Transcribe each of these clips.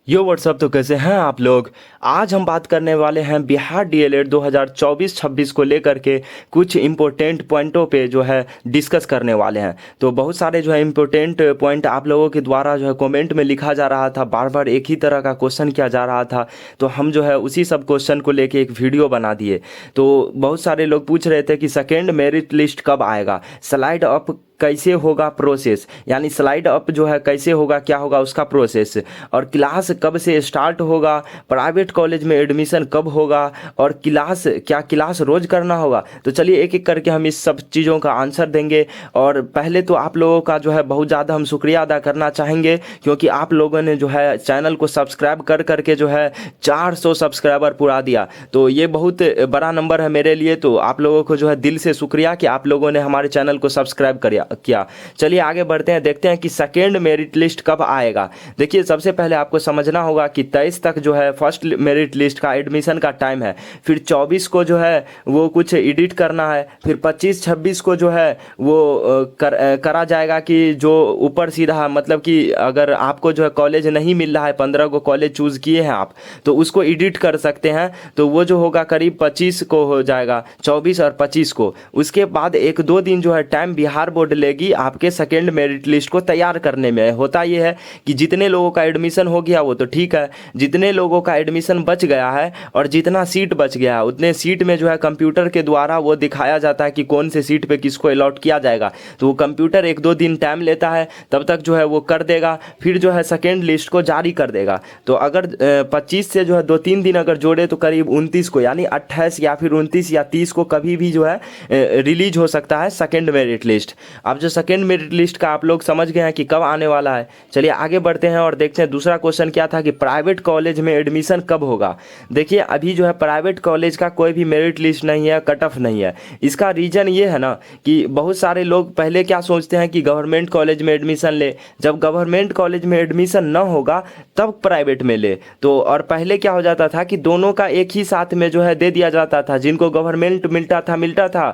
यो WhatsApp. तो कैसे हैं आप लोग। आज हम बात करने वाले हैं बिहार डीएलएड 2024-26 को लेकर के कुछ इम्पोर्टेंट पॉइंटों पे जो है डिस्कस करने वाले हैं। तो बहुत सारे जो है इम्पोर्टेंट पॉइंट आप लोगों के द्वारा जो है कमेंट में लिखा जा रहा था, बार बार एक ही तरह का क्वेश्चन किया जा रहा था, तो हम जो है उसी सब क्वेश्चन को लेके एक वीडियो बना दिए। तो बहुत सारे लोग पूछ रहे थे कि सेकेंड मेरिट लिस्ट कब आएगा, स्लाइड अप कैसे होगा प्रोसेस, यानी स्लाइड अप जो है कैसे होगा, क्या होगा उसका प्रोसेस, और क्लास कब से स्टार्ट होगा, प्राइवेट कॉलेज में एडमिशन कब होगा, और क्लास रोज करना होगा। तो चलिए एक एक करके हम इस सब चीज़ों का आंसर देंगे। और पहले तो आप लोगों का जो है बहुत ज़्यादा हम शुक्रिया अदा करना चाहेंगे, क्योंकि आप लोगों ने जो है चैनल को सब्सक्राइब कर करके जो है 400 सब्सक्राइबर पूरा दिया। तो ये बहुत बड़ा नंबर है मेरे लिए। तो आप लोगों को जो है दिल से शुक्रिया कि आप लोगों ने हमारे चैनल को सब्सक्राइब किया। चलिए आगे बढ़ते हैं, देखते हैं कि सेकेंड मेरिट लिस्ट कब आएगा। देखिए सबसे पहले आपको समझना होगा कि 23 तक जो है फर्स्ट मेरिट लिस्ट का एडमिशन का टाइम है। फिर 24 को जो है वो कुछ एडिट करना है। फिर 25-26 को जो है वो करा जाएगा कि जो ऊपर सीधा, मतलब कि अगर आपको जो है कॉलेज नहीं मिल रहा है, 15 को कॉलेज चूज़ किए हैं आप, तो उसको एडिट कर सकते हैं। तो वो जो होगा करीब 25 को हो जाएगा, 24 और 25 को। उसके बाद 1-2 दिन जो है टाइम बिहार बोर्ड लेगी आपके सेकेंड मेरिट लिस्ट को तैयार करने में। होता ये है कि जितने लोगों का एडमिशन हो गया वो तो ठीक है, जितने लोगों का एडमिशन बच गया है और जितना सीट बच गया है उतने सीट में जो है कंप्यूटर के द्वारा वो दिखाया जाता है कि कौन से सीट पे किसको अलॉट किया जाएगा। तो वो कंप्यूटर 1-2 दिन टाइम लेता है, तब तक जो है वो कर देगा, फिर जो है सेकेंड लिस्ट को जारी कर देगा। तो अगर 25 से जो है 2-3 दिन अगर जोड़े तो करीब 29 को, यानी 28 या फिर 29 या 30 को कभी भी जो है रिलीज हो सकता है सेकेंड मेरिट लिस्ट। अब जो सेकेंड मेरिट लिस्ट का आप लोग समझ गए हैं कि कब आने वाला है। चलिए आगे बढ़ते हैं और देखते हैं दूसरा क्वेश्चन क्या था कि प्राइवेट कॉलेज में एडमिशन कब होगा। देखिए अभी जो है प्राइवेट कॉलेज का कोई भी मेरिट लिस्ट नहीं है, कट ऑफ नहीं है। इसका रीज़न ये है ना कि बहुत सारे लोग पहले क्या सोचते हैं कि गवर्नमेंट कॉलेज में एडमिशन ले, जब गवर्नमेंट कॉलेज में एडमिशन ना होगा तब प्राइवेट में ले। तो और पहले क्या हो जाता था कि दोनों का एक ही साथ में जो है दे दिया जाता था, जिनको गवर्नमेंट मिलता था,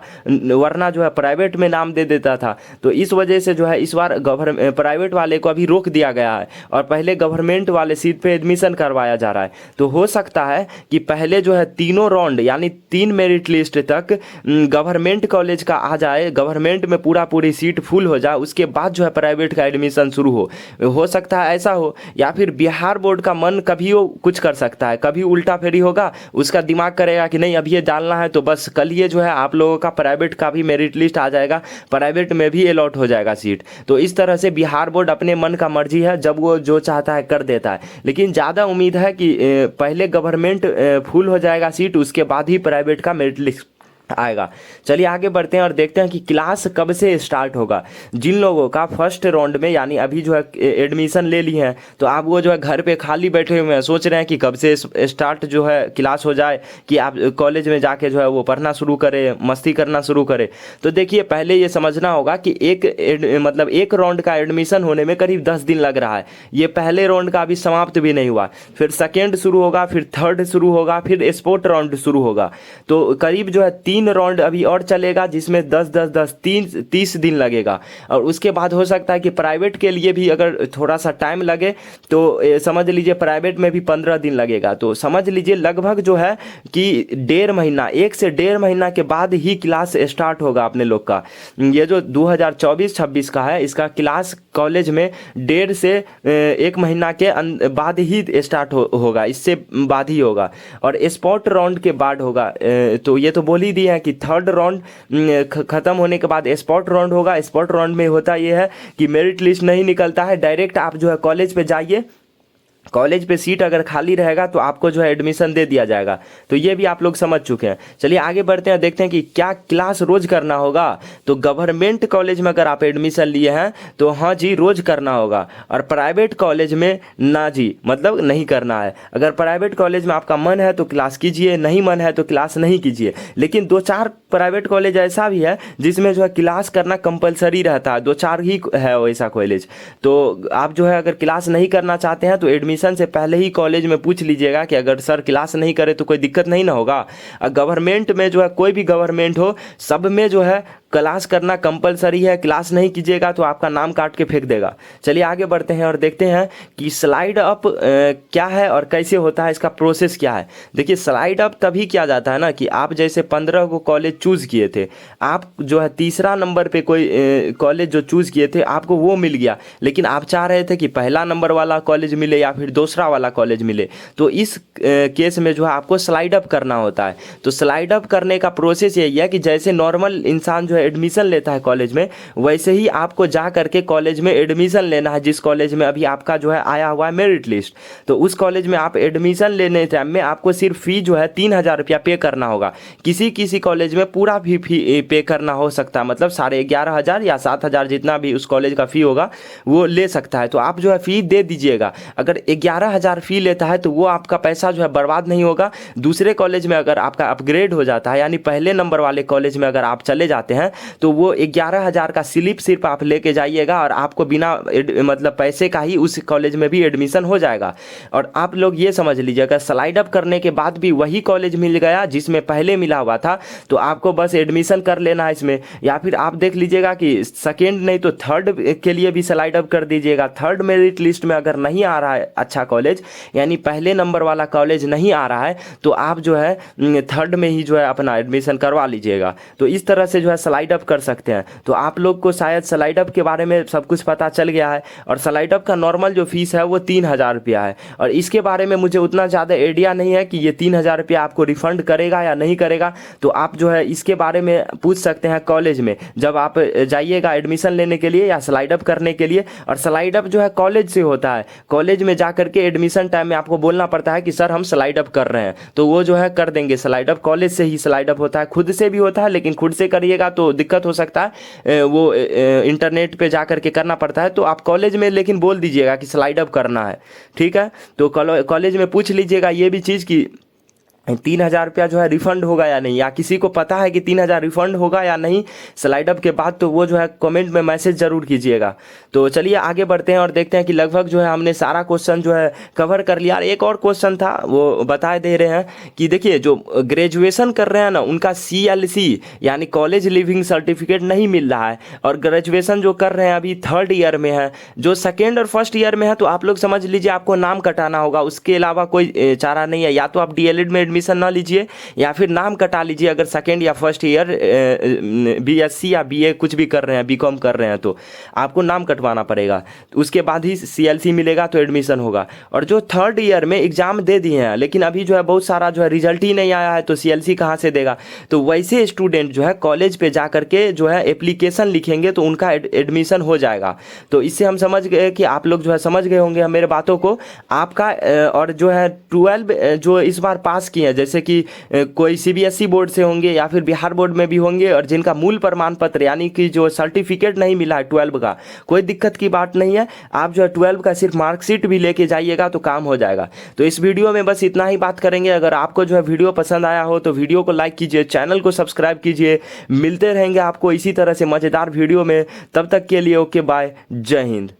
वरना जो है प्राइवेट में नाम दे देता था। तो इस वजह से जो है इस बार प्राइवेट वाले को अभी रोक दिया गया है और पहले गवर्नमेंट वाले सीट पे एडमिशन करवाया जा रहा है। तो हो सकता है कि पहले जो है तीनों राउंड यानी 3 मेरिट लिस्ट तक गवर्नमेंट कॉलेज का आ जाए, गवर्नमेंट में पूरी सीट फुल हो जाए, उसके बाद जो है प्राइवेट का एडमिशन शुरू हो सकता है ऐसा हो। या फिर बिहार बोर्ड का मन कभी वो कुछ कर सकता है, कभी उल्टा फेरी होगा, उसका दिमाग करेगा कि नहीं अब ये डालना है तो बस कल ये जो है आप लोगों का प्राइवेट का भी मेरिट लिस्ट आ जाएगा, प्राइवेट में भी अलॉट हो जाएगा सीट। तो इस तरह से बिहार बोर्ड अपने मन का मर्जी है, जब वो जो चाहता है कर देता है। लेकिन ज़्यादा उम्मीद है कि पहले गवर्नमेंट फुल हो जाएगा सीट, उसके बाद ही प्राइवेट का मेरिट लिस्ट आएगा। चलिए आगे बढ़ते हैं और देखते हैं कि क्लास कब से स्टार्ट होगा। जिन लोगों का फर्स्ट राउंड में यानी अभी जो है एडमिशन ले ली है, तो आप वो जो है घर पे खाली बैठे हुए हैं, सोच रहे हैं कि कब से स्टार्ट जो है क्लास हो जाए कि आप कॉलेज में जाके जो है वो पढ़ना शुरू करें, मस्ती करना शुरू करें। तो देखिए पहले ये समझना होगा कि एक राउंड का एडमिशन होने में करीब 10 दिन लग रहा है। ये पहले राउंड का अभी समाप्त भी नहीं हुआ, फिर सेकेंड शुरू होगा, फिर थर्ड शुरू होगा, फिर स्पोर्ट राउंड शुरू होगा। तो करीब जो है 3 राउंड अभी और चलेगा, जिसमें 30 दिन लगेगा। और उसके बाद हो सकता है कि प्राइवेट के लिए भी अगर थोड़ा सा टाइम लगे तो समझ लीजिए प्राइवेट में भी 15 दिन लगेगा। तो समझ लीजिए लगभग जो है कि 1.5 महीना, 1 से 1.5 महीना के बाद ही क्लास स्टार्ट होगा अपने लोग का। ये जो 2024-26 का है, इसका क्लास कॉलेज में 1.5 से 1 महीना के बाद ही स्टार्ट होगा, इससे बाद ही होगा और स्पॉट राउंड के बाद होगा। तो ये तो बोल ही दिए हैं कि थर्ड राउंड खत्म होने के बाद स्पॉट राउंड होगा। स्पॉट राउंड में होता यह है कि मेरिट लिस्ट नहीं निकलता है, डायरेक्ट आप जो है कॉलेज पे जाइए, कॉलेज पे सीट अगर खाली रहेगा तो आपको जो है एडमिशन दे दिया जाएगा। तो ये भी आप लोग समझ चुके हैं। चलिए आगे बढ़ते हैं, देखते हैं कि क्या क्लास रोज करना होगा। तो गवर्नमेंट कॉलेज में अगर आप एडमिशन लिए हैं तो हाँ जी रोज करना होगा, और प्राइवेट कॉलेज में ना जी, मतलब नहीं करना है। अगर प्राइवेट कॉलेज में आपका मन है तो क्लास कीजिए, नहीं मन है तो क्लास नहीं कीजिए। लेकिन 2-4 प्राइवेट कॉलेज ऐसा भी है जिसमें जो है क्लास करना कंपलसरी रहता है, 2-4 ही है वैसा कॉलेज। तो आप जो है अगर क्लास नहीं करना चाहते हैं तो एडमिशन से पहले ही कॉलेज में पूछ लीजिएगा कि अगर सर क्लास नहीं करे तो कोई दिक्कत नहीं ना होगा। गवर्नमेंट में जो है कोई भी गवर्नमेंट हो, सब में जो है क्लास करना कंपलसरी है, क्लास नहीं कीजिएगा तो आपका नाम काट के फेंक देगा। चलिए आगे बढ़ते हैं और देखते हैं कि स्लाइड अप क्या है और कैसे होता है, इसका प्रोसेस क्या है। देखिए स्लाइड अप तभी किया जाता है ना कि आप जैसे 15 को कॉलेज चूज़ किए थे, आप जो है तीसरा नंबर पे कोई कॉलेज जो चूज़ किए थे आपको वो मिल गया, लेकिन आप चाह रहे थे कि पहला नंबर वाला कॉलेज मिले या फिर दूसरा वाला कॉलेज मिले, तो इस केस में जो है आपको स्लाइड अप करना होता है। तो स्लाइड अप करने का प्रोसेस यही है कि जैसे नॉर्मल इंसान जो है एडमिशन लेता है कॉलेज में, वैसे ही आपको जा करके कॉलेज में एडमिशन लेना है। जिस कॉलेज में अभी आपका जो है आया हुआ है मेरिट लिस्ट, तो उस कॉलेज में आप एडमिशन लेने टाइम में आपको सिर्फ फी जो है 3,000 रुपया पे करना होगा। किसी किसी कॉलेज में पूरा भी फी पे करना हो सकता है, मतलब 11,500 या 7,000 जितना भी उस कॉलेज का फ़ी होगा वो ले सकता है। तो आप जो है फ़ी दे दीजिएगा। अगर 11,000 फ़ी लेता है तो वो आपका पैसा जो है बर्बाद नहीं होगा। दूसरे कॉलेज में अगर आपका अपग्रेड हो जाता है, यानी पहले नंबर वाले कॉलेज में अगर आप चले जाते हैं, तो वो 11,000 का स्लिप सिर्फ आप लेके जाइएगा और आपको बिना मतलब पैसे का ही उस कॉलेज में भी एडमिशन हो जाएगा। और आप लोग ये समझ लीजिएगा, स्लाइड अप करने के बाद भी वही कॉलेज मिल गया जिसमें पहले मिला हुआ था, तो आपको बस एडमिशन कर लेना है इसमें। या फिर आप देख लीजिएगा कि सेकेंड नहीं तो थर्ड के लिए भी स्लाइड अप कर दीजिएगा। थर्ड मेरिट लिस्ट में अगर नहीं आ रहा है अच्छा कॉलेज, यानी पहले नंबर वाला कॉलेज नहीं आ रहा है, तो आप जो है थर्ड में ही जो है अपना एडमिशन करवा लीजिएगा। तो इस तरह से जो है स्लाइड अप कर सकते हैं। तो आप लोग को शायद स्लाइड अप के बारे में सब कुछ पता चल गया है। और स्लाइड अप का नॉर्मल जो फीस है वो 3,000 रुपया है। और इसके बारे में मुझे उतना ज़्यादा आइडिया नहीं है कि ये 3,000 रुपया आपको रिफंड करेगा या नहीं करेगा। तो आप जो है इसके बारे में पूछ सकते हैं कॉलेज में, जब आप जाइएगा एडमिशन लेने के लिए या स्लाइड अप करने के लिए। और स्लाइड अप जो है कॉलेज से होता है। कॉलेज में जा करके एडमिशन टाइम में आपको बोलना पड़ता है कि सर हम स्लाइड अप कर रहे हैं, तो वो जो है कर देंगे स्लाइड अप। कॉलेज से ही स्लाइड अप होता है, खुद से भी होता है, लेकिन खुद से करिएगा तो दिक्कत हो सकता है, वो इंटरनेट पे जा करके करना पड़ता है। तो आप कॉलेज में लेकिन बोल दीजिएगा कि स्लाइड अप करना है, ठीक है। तो कॉलेज में पूछ लीजिएगा ये भी चीज़ कि 3,000 रुपया जो है रिफंड होगा या नहीं, या किसी को पता है कि 3,000 रिफंड होगा या नहीं स्लाइड अप के बाद, तो वो जो है कमेंट में मैसेज जरूर कीजिएगा। तो चलिए आगे बढ़ते हैं और देखते हैं कि लगभग जो है हमने सारा क्वेश्चन जो है कवर कर लिया। एक और क्वेश्चन था वो बता दे रहे हैं कि देखिए जो ग्रेजुएशन कर रहे हैं ना, उनका CLC यानी कॉलेज लिविंग सर्टिफिकेट नहीं मिल रहा है। और ग्रेजुएशन जो कर रहे हैं अभी थर्ड ईयर में है, जो सेकेंड और फर्स्ट ईयर में है, तो आप लोग समझ लीजिए आपको नाम कटाना होगा, उसके अलावा कोई चारा नहीं है। या तो आप DLED में एडमिशन ना लीजिए या फिर नाम कटा लीजिए। अगर सेकेंड या फर्स्ट ईयर BSc या BA कुछ भी कर रहे हैं, BCom कर रहे हैं, तो आपको नाम कटवाना पड़ेगा। उसके बाद ही CLC मिलेगा तो एडमिशन होगा। और जो थर्ड ईयर में एग्जाम दे दिए हैं लेकिन अभी जो है बहुत सारा जो है रिजल्ट ही नहीं आया है, तो CLC कहाँ से देगा। तो वैसे स्टूडेंट जो है कॉलेज पे जा करके जो है एप्लीकेशन लिखेंगे तो उनका एडमिशन हो जाएगा। तो इससे हम समझ गए कि आप लोग जो है समझ गए होंगे मेरे बातों को। आपका और जो है 12 जो इस बार पास किए हैं, जैसे कि कोई CBSE बोर्ड से होंगे या फिर बिहार बोर्ड में भी होंगे, और जिनका मूल प्रमाण पत्र यानी कि जो सर्टिफिकेट नहीं मिला है 12 का, कोई दिक्कत की बात नहीं है। आप जो है 12 का सिर्फ मार्कशीट भी लेके जाइएगा तो काम हो जाएगा। तो इस वीडियो में बस इतना ही बात करेंगे। अगर आपको जो है वीडियो पसंद आया हो तो वीडियो को लाइक कीजिए, चैनल को सब्सक्राइब कीजिए। मिलते रहेंगे आपको इसी तरह से मज़ेदार वीडियो में। तब तक के लिए ओके बाय, जय हिंद।